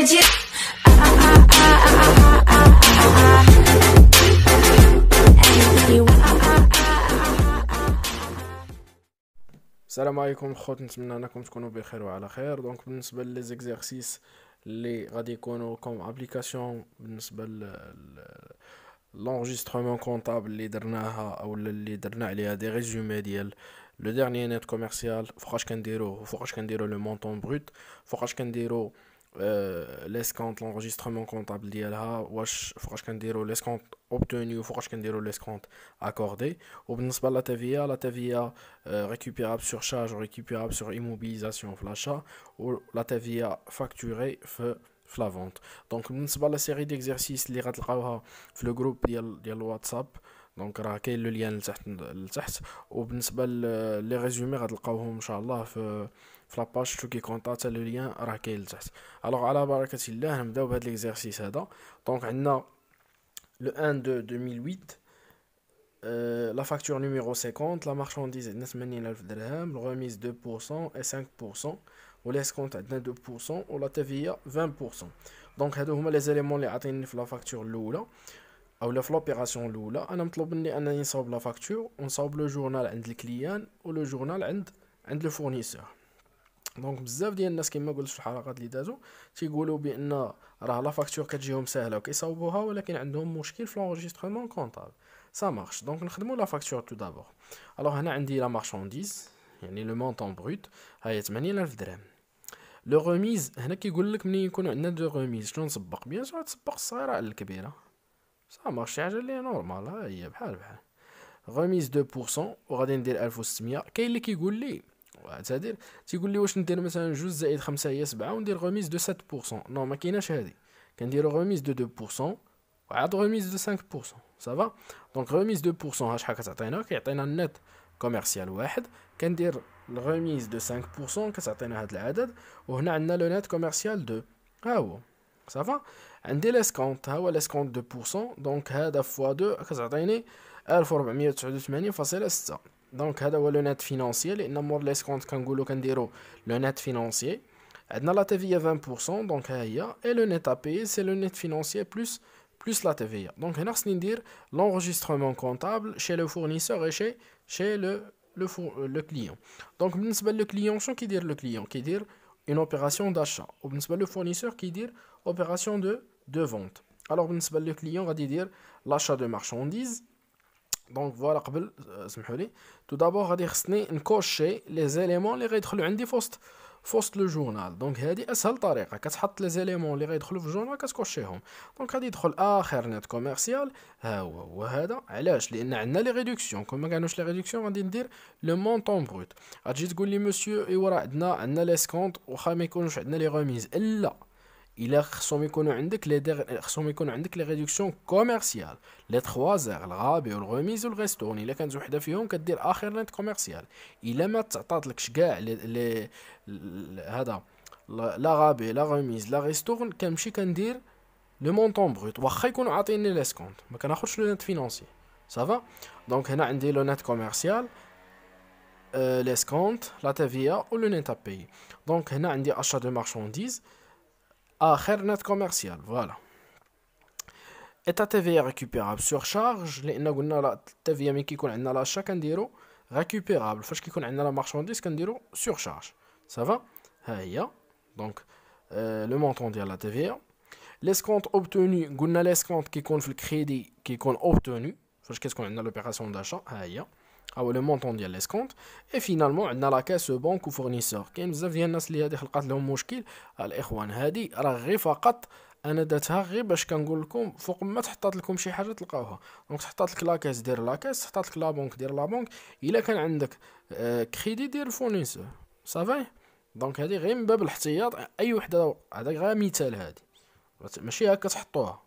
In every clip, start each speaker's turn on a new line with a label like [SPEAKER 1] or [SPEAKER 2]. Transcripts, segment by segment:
[SPEAKER 1] السلام عليكم خوت، نتمنى انكم تكونوا بخير وعلى خير. دونك بالنسبه لي زيكزارسيس اللي غادي يكونوا كوم ابليكاسيون بالنسبه لونجسترومون كونطابل اللي درناها او اللي درنا عليها دي ريزومي ديال لو ديرنيي نيت كوميرسيال، فوقاش كنديروه وفوقاش كنديرو لو مونطون بروت، فوقاش كنديرو ليسكونط لونجسترومون كونطابل ديالها، واش فوقاش كنديرو ليسكونط اوبتوني وفوقاش كنديرو ليسكونط اكوردي. وبالنسبه لا تي récupérable sur charge ou récupérable sur immobilisation في l'achat ou la TVA facturée في la vente. دونك بالنسبه للسيري ديكزارسيس اللي غتلقاوها في لو جروب ديال الواتساب، دونك راه كاين لو لين لتحت. وبالنسبه لي ريزومي غتلقاوهم ان شاء الله في لاباج تو كي كونطا، حتى لو لين راه كاين لتحت. الوغ على بركه الله نبداو بهذا ليكزارسيس هذا. دونك عندنا le 1 de 2008, la facture numéro 50, la marchandise est 80,000 dirhams, le remise 2% et 5%, ou l'escompte est 2%, ou la TVA 20%. Donc هادو هما les éléments اللي عاطيني في la facture الاولى او في لوبيراسيون الاولى. انا مطلوب مني انني نصاوب لا فاكتور ونصاوب لو جورنال عند الكليان ولو جورنال عند لو فورنيسور. دونك بزاف ديال الناس كما قلت في الحلقات اللي دازو تيقولوا بان راه لا فاكتور كتجيهم ساهله وكيصاوبوها، ولكن عندهم مشكل في لونجسترمون كونطابل. سا مارش. دونك نخدموا لا فاكتور تو دابور. الوغ هنا عندي لا مارشانديز يعني لو مونطون بروت، ها هي 80,000 درهم. لو روميز هنا كيقول لك منين يكونوا عندنا دو روميز شنو نسبق، بيان سور تسبق الصغيره على الكبيره. سا مارش، شي حاجه اللي نورمال، ها هي بحال غوميز 2% وغادي ندير 1600. كاين اللي كيقول لي تيقول لي واش ندير مثلا 2 زائد 5 هي 7 وندير غوميز دو 7%. نو، ما كايناش هادي، كنديرو غوميز دو 2% وعاد غوميز دو 5%. صافا. دونك غوميز 2% ها شحال كتعطينا؟ كيعطينا النت كوميرسيال واحد. كندير الغوميز دو 5% كتعطينا هاد العدد، وهنا عندنا لو نت كوميرسيال 2 ها هو. صافا. عندي ليسكونط، ها هو ليسكونط 2%. دونك هذا فوا 2 كتعطيني 1489.6. دونك هذا هو لو نت فينانسيي، لان مور ليسكونط كنقولوا كنديروا لو نت فينانسيي. عندنا لا تي في 20%، دونك ها هي. اي لو نت ا بي سي لو نت فينانسيي بلس لا تي في. دونك هنا خصني ندير لونجسترومون كونطابل شي لو فورنيسور اي شي لو كليون. دونك بالنسبه لو كليون شنو كيدير لو كليون؟ كيدير اون اوبيراسيون داشا، وبالنسبه لو فورنيسور كيدير اوبيراسيون دو فونت. الوغ بالنسبه لو كليون غادي يدير لاشا دو مارشانديز. دونك فوالا قبل سمحوا لي تو دابور غادي خصني نكوشي لي زيليمون اللي غيدخلوا عندي فوسط لو جورنال. دونك هذه اسهل طريقه، كتحط لي زيليمون اللي غيدخلوا في الجورنال كتكوشيهم. دونك غادي يدخل اخر نت كوميرسيال، ها هو هذا. علاش؟ لان عندنا لي ريدكسيون. كون ما كانوش لي ريدكسيون غادي ندير لو مونطون بروت. غتجي تقول لي مسيو ايوا راه عندنا ليسكونط واخا ما يكونوش عندنا لي غوميز. لا، الا خصهم يكونوا عندك لي ريدكسيون كوميرسيال، لي 3 زير الغابي والغوميز والغيستورني. الا كانت وحده فيهم كدير اخر نت كوميرسيال. الا ما تعطاتلكش كاع لي هذا لا غابي لا غوميز لا غيستورن، كنمشي كندير لو مونطون بروت واخا يكونوا عاطيني ليسكونط، ما كناخذش لو نت فينانسي. صافا. دونك هنا عندي لو نت كوميرسيال، ليسكونط، لا تي في و لو نت ا بي. دونك هنا عندي اشا دو مارشانديز اخر نت كوميرسيال. فوالا. اتا تي في ريكوبيرابل سور شارج، لان قلنا لا تي في ملي كيكون عندنا لاشا كنديرو ريكوبيرابل، فاش كيكون عندنا لا مارشانديز كنديرو سور شارج. صافا. ها هي. دونك لو مونطون ديال لا تي في. ليسكونط اوبتوني، قلنا ليسكونط كيكون في الكريدي كيكون اوبتوني فاش كتكون عندنا لوبيراسيون داشا. ها هي او لو مونطون ديال ليسكونط. اي فينالمون عندنا لا كاس بنك وفورنيسور. كاين بزاف ديال الناس اللي هذه خلقات لهم مشكل. الاخوان هذه راه غير فقط انا درتها غير باش كنقول لكم فوق ما تحطات لكم شي حاجه تلقاوها. دونك تحطات لك لا كاس دير لا كاس، تحطات لك لا بنك دير لا بنك، الا كان عندك كريدي دير فورنيسور. صافي. دونك هذه غير من باب الاحتياط. اي وحده هذا غير مثال، هذه ماشي هكا تحطوها.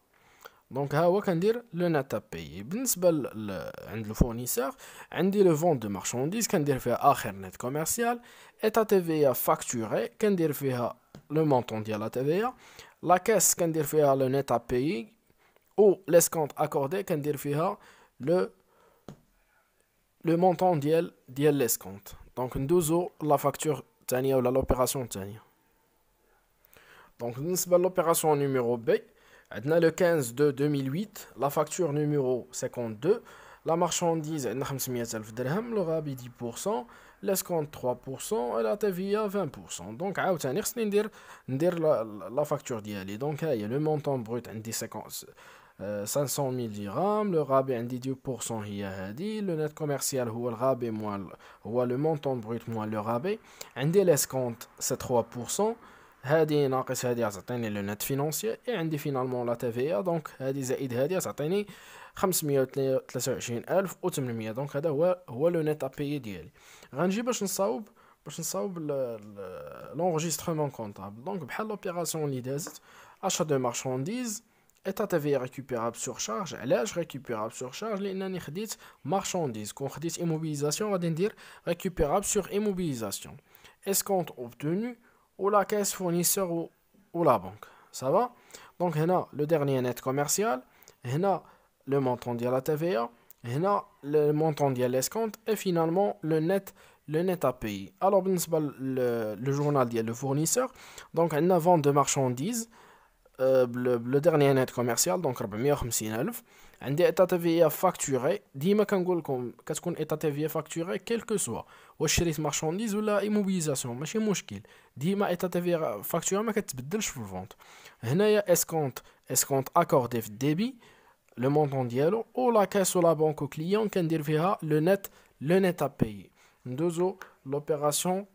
[SPEAKER 1] دونك ها هو كندير لو نت ا بي. بالنسبه عند الفورنيسور عندي لو فونت دو مارشانديز كندير فيها اخر نت كوميرسيال. اتا تي في فاكتوري كندير فيها لو مونطون ديال لا تي في. لا كاس كندير فيها لو نت ا بي، او ليسكونط اكوردي كندير فيها لو مونطون ديال ليسكونط. دونك ندوزو لا فاكتور الثانيه ولا لوبيراسيون الثانيه. Donc, l'opération numéro B, on a le 15 de 2008, la facture numéro 52, la marchandise on a 500 000 dirhams, le rabais 10%, l'escompte 3% et la TVA 20%. Donc, عاوتاني خصني ندير la facture ديالي. Donc, il y a le montant brut عندي 500 000 dirhams, le rabais عندي 10% هي هذه, le net commercial هو الرابي هو le montant brut moins le rabais, عندي l'escompte c'est 3%, هذه ناقص هذه تعطيني لو نت فينانسيي اي عندي فينالمون لا تي في دونك هذه زائد هذه تعطيني 523800. دونك هذا هو لو نت ابي ديالي. غنجي باش نصاوب لونجسترمون كونطابل. دونك بحال لوبيراسيون اللي دازت achat de marchandises état TVA récupérable sur charge. علاش récupérable sur charge؟ لانني خديت marchandise. كون خديت immobilisation غادي ندير récupérable sur immobilisation. escompte obtenu ou la caisse fournisseur ou la banque. Ça va? Donc, هنا le dernier net commercial, هنا le montant de la TVA, هنا le montant de l'escompte et finalement le net à payer. Alors, le journal ديال le fournisseur, donc on a vente de marchandises, le dernier net commercial, donc 450,000. عندي état TVA facturé. ديما كنقول لكم كتكون état TVA facturé quel que soit واش شريت marchandise ولا immobilisation ماشي مشكل. ديما état TVA facturé ما كتبدلش في الفونت. هنايا escompte accordé في الديبي le montant ديالو ou la caisse ou la banque au client كندير فيها le net à payer. ندوزو l'opération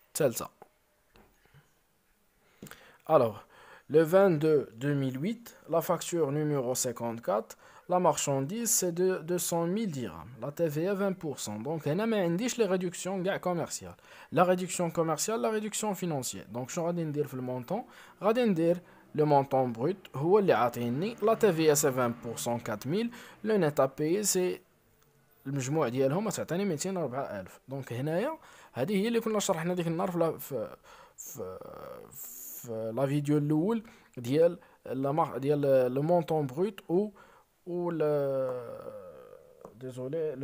[SPEAKER 1] الثالثة. Alors le 22 2008, la facture numéro 54, la marchandise c'est de 200 000 dirhams, la TVA 20%. Donc, on a les réductions commerciales. La réduction commerciale, la réduction financière. Donc, je vais dire le montant. Je vais dire le montant brut, la TVA c'est 20%, 4 000. Le net à payer c'est المجموع ديالهم تعطيني 204,000. دونك هنايا هذه هي اللي كنا شرحنا ديك النهار في la vidéo الاول ديال le montant brut ou le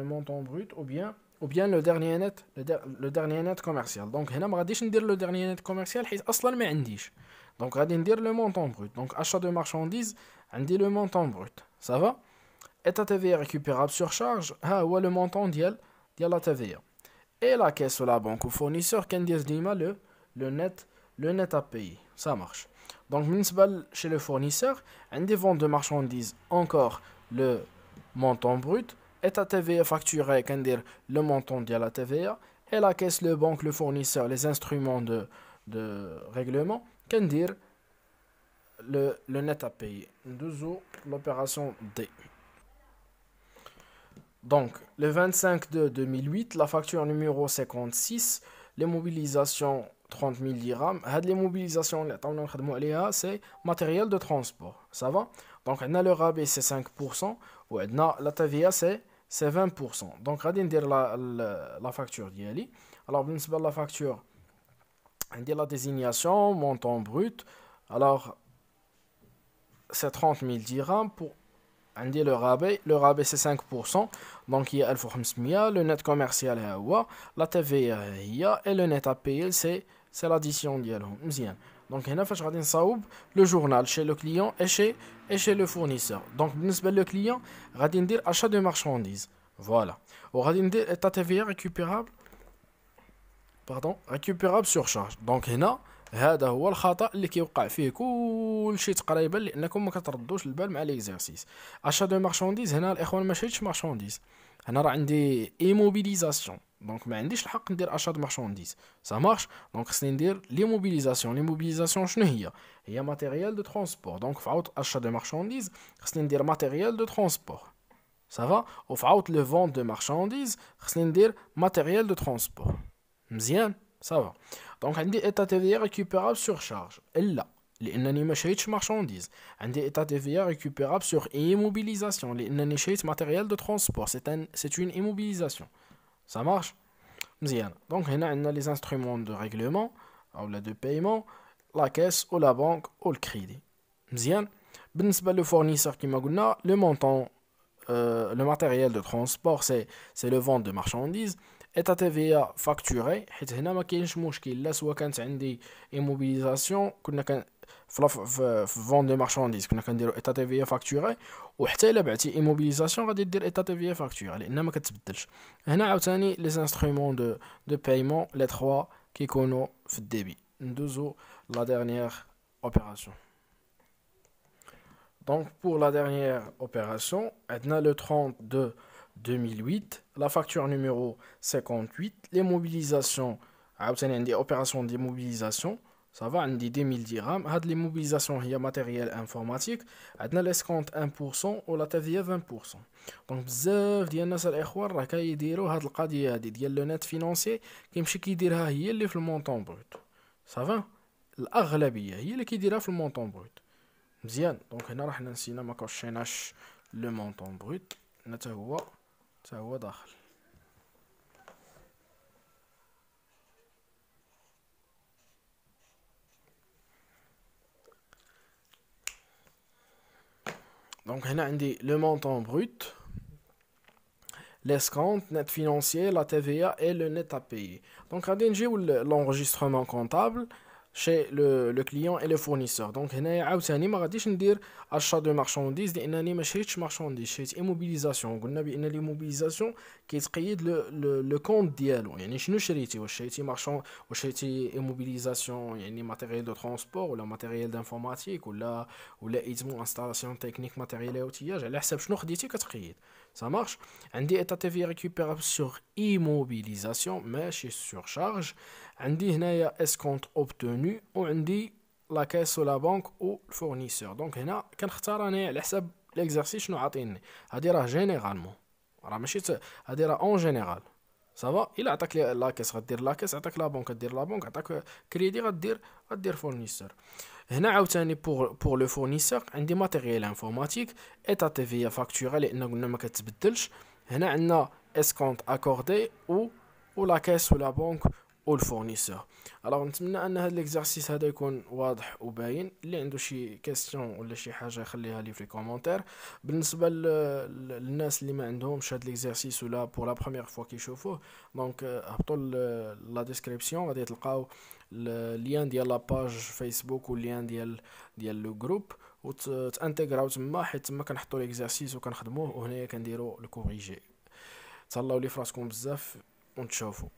[SPEAKER 1] montant brut ou bien le dernier net commercial. Donc هنا ما غاديش ندير le dernier net commercial حيت اصلا ما عنديش. Donc غادي ندير le montant brut. Donc achat de marchandises عندي le montant brut. Ça va? état TVA récupérable sur charge ها هو le montant ديال la TVA. Et la caisse ou la banque ou fournisseur كندير ديما le net à payer. Ça marche. Donc, chez le fournisseur, un des ventes de marchandises, encore le montant brut, état TVA facturé, le montant de la TVA, et la caisse, le banque, le fournisseur, les instruments de règlement, le net à payer. L'opération D. Donc, le 25 de 2008, la facture numéro 56, les mobilisations 30 000 dirhams. Les mobilisations, c'est matériel de transport. Ça va? Donc, on a le rabais, c'est 5%. Ou la TVA, c'est 20%. Donc, on va dire la facture d'Yali. Alors, la facture, on dit la désignation, montant brut. Alors, c'est 30 000 dirhams pour. On dit le rabais c'est 5%, donc il y a 1500, le net commercial est la TVA et le net à payer c'est l'addition ديالهم. مزيان. Donc هنا فاش غادي نصاوب le journal chez le client et chez le fournisseur. Donc بالنسبه le client غادي ندير achat de marchandises. Voilà. وغادي ندير état TVA récupérable sur charge. Donc هنا هذا هو الخطأ اللي كيوقع فيه كلشي تقريبا لانكم ما كتردوش البال مع ليكزارسيس. achat de marchandises هنا الاخوان ما شريتش marchandises. هنا راه عندي immobilisation. دونك ما عنديش الحق ندير achat de marchandises. Ça marche. دونك خصني ندير l'immobilisation شنو هي matériel de transport. دونك في عوض achat de marchandises خصني ندير matériel de transport. Ça va. وفي عوض le vente de marchandises خصني ندير matériel de transport. مزيان. Ça va. Donc عندي état TVA récupérable sur charge. إلا لأنني ما شريتش marchandise. عندي état TVA récupérable sur immobilisation لأنني شريت matériel de transport. C'est une immobilisation. Ça marche? مزيان. Donc هنا عندنا les instruments de règlement أو de paiement, la caisse ou la banque ou le crédit. مزيان. بالنسبة le fournisseur كما قلنا le montant le matériel de transport c'est le vente de marchandises. état TVA facturé حيت هنا ما كاينش مشكل لا سواء كانت عندي immobilisation كنا في فون دو مارشانديز كنا كنديرو ايتا تي في فاكتوري، وحتى الا بعتي ايموبيليزاسيون غادي دير ايتا تي في فاكتوري لان ما كتبدلش. هنا عاوتاني لي انسترومون دو بايمون لي 3 كيكونوا في الديبي. ندوزو لا ديرنيير اوبيراسيون. Donc pour la dernière opération, on a le 32-2008, la facture numéro 58, les mobilisations, on des opérations d'immobilisation, ça va, on dit 1000 dirhams, l'immobilisation il y a matériel informatique, on a l'escompte 1% ou la TVA 20%. Donc بزاف ديال الناس الاخوان راه كيديروا هاد القضيه هادي ديال لو نت فينانسي، كيمشي كيديرها هي اللي في المونطون بروت. صافا الاغلبيه هي اللي كيديرها في المونطون بروت. مزيان. دونك هنا راه حنا نسينا ما كوشيناش لو مونطون بروت، هنا حتى هو داخل. دونك هنا عندي لو مونطون بروت، l'escompte, net financier, la TVA et le net à payer. Donc, غادي نجيو l'enregistrement comptable chez le client et le fournisseur. Donc هنا عاوتاني ما غاديش ندير achat de marchandises لانني ما شريتش marchandises، شريت immobilisation. قلنا بان l'immobilisation كيتقيد لو كونت ديالو، يعني شنو شريتي، واش شريتي واش شريتي immobilisation يعني ماتيريال دو ترونسبور ولا ماتيريال دانفورماتيك ولا ايتمون انستالاسيون تكنيك ماتيريال اوتياج، على حسب شنو خديتي كتقيد. Ça marche. عندي état TV récupérable sur immobilisation ماشي sur charge. عندي هنايا escompte obtenu وعندي لا كاس ولا بنك و الفورنيسور. دونك هنا كنختار انا على حسب ليكزارسيس شنو عاطيني. هادي راه جينيرالمون، راه ماشي هادي راه اون جينيرال. صافا الا عطاك لا كاس غدير لا كاس، عطاك لا بنك غدير لا بنك، عطاك كريدي غدير فورنيسور. هنا عاوتاني بور لو فورنيسور عندي ماتيريال انفورماتيك ايتا تي في فاكتورا لان قلنا ما كتبدلش. هنا عندنا اسكونت اكوردي و لا كاس ولا بنك والفورنيسور. الوغ نتمنى ان هذا ليكزارسيس هذا يكون واضح وباين. اللي عنده شي كاستيون ولا شي حاجه يخليها لي في الكومونتير. بالنسبه للناس اللي ما عندهمش هذا ليكزارسيس ولا بور لا بروميير فوا كيشوفوه، دونك هبطوا لا ديسكريبسيون غادي تلقاو اللين ديال لا باج فيسبوك واللين ديال لو جروب وتانتيغراو تما، حيت تما كنحطوا ليكزارسيس وكنخدموه، وهنايا كنديروا الكوريجي. تهلاو لي فراسكم بزاف ونتشوفوا.